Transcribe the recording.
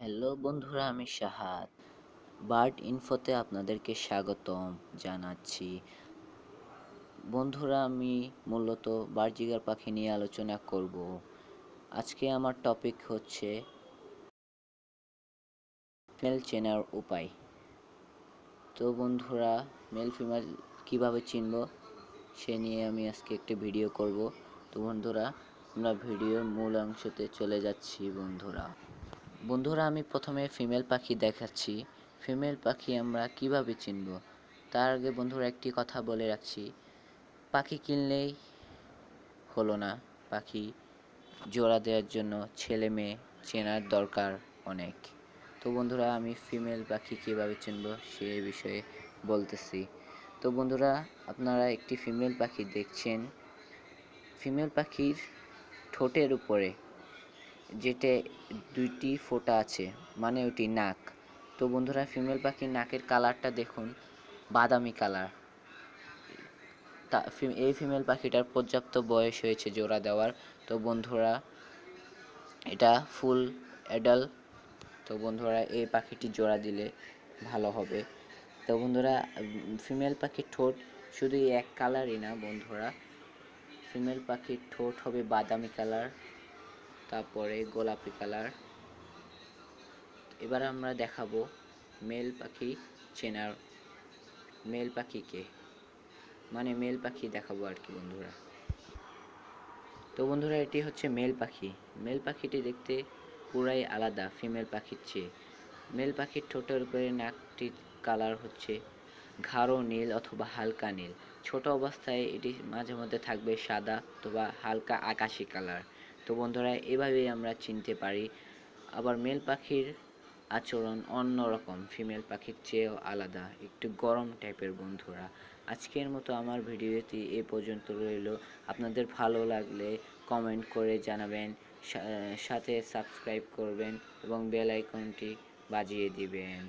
Hello বন্ধুরা, আমি শাহাদ। Bird ইনফোতে আপনাদেরকে স্বাগতম জানাচ্ছি। বন্ধুরা, আমি মূলত বার্জিগার পাখি নিয়ে আলোচনা করব। আজকে আমার টপিক হচ্ছে ফিমেল চেনার উপায়। তো বন্ধুরা, মেল ফিমেল কিভাবে চিনব সে নিয়ে আমি আজকে একটি ভিডিও করব। তো বন্ধুরা, আমরা ভিডিওর মূল অংশতে চলে যাচ্ছি। বন্ধুরা, আমি প্রথমে ফিমেল পাখি দেখাচ্ছি। ফিমেল পাখি আমরা কিভাবে চিনব তার আগে বন্ধুরা একটি কথা বলে রাখছি, পাখি কিনলেই হলো না, পাখি জোড়া দেওয়ার জন্য ছেলে মেয়ে চেনার দরকার অনেক। তো বন্ধুরা, আমি ফিমেল পাখি কিভাবে চিনব সে বিষয়ে বলতেছি। তো বন্ধুরা, আপনারা একটি ফিমেল পাখি দেখছেন। ফিমেল পাখির ঠোঁটের উপরে যেটা দুইটি ফোঁটা আছে, মানে ওটি নাক। তো বন্ধুরা, ফিমেল পাখির নাকের কালারটা দেখুন, বাদামি কালার। এই ফিমেল পাখিটার পর্যাপ্ত বয়স হয়েছে জোড়া দেওয়ার। তো বন্ধুরা, এটা ফুল অ্যাডাল্ট। তো বন্ধুরা, এই পাখিটি জোড়া দিলে ভালো হবে। তো বন্ধুরা, ফিমেল পাখির ঠোঁট শুধু এক কালারই না বন্ধুরা, ফিমেল পাখির ঠোঁট হবে বাদামি কালার, তারপরে গোলাপি কালার। এবার আমরা দেখাবো মেল পাখি চেনার, মেল পাখিকে মানে মেল পাখি দেখাবো আর কি বন্ধুরা। তো বন্ধুরা, এটি হচ্ছে মেল পাখি। মেল পাখিটি দেখতে পুরাই আলাদা ফিমেল পাখির চেয়ে। মেল পাখির ঠোঁটের উপরে নাকটির কালার হচ্ছে গাঢ় নীল অথবা হালকা নীল। ছোট অবস্থায় এটি মাঝে মধ্যে থাকবে সাদা অথবা হালকা আকাশি কালার। তো বন্ধুরা, এভাবেই আমরা চিনতে পারি। আবার মেল পাখির আচরণ অন্যরকম, ফিমেল পাখির চেয়েও আলাদা, একটু গরম টাইপের বন্ধুরা। আজকের মতো আমার ভিডিওটি এ পর্যন্ত রইল। আপনাদের ভালো লাগলে কমেন্ট করে জানাবেন, সাথে সাবস্ক্রাইব করবেন এবং বেল আইকনটি বাজিয়ে দিবেন।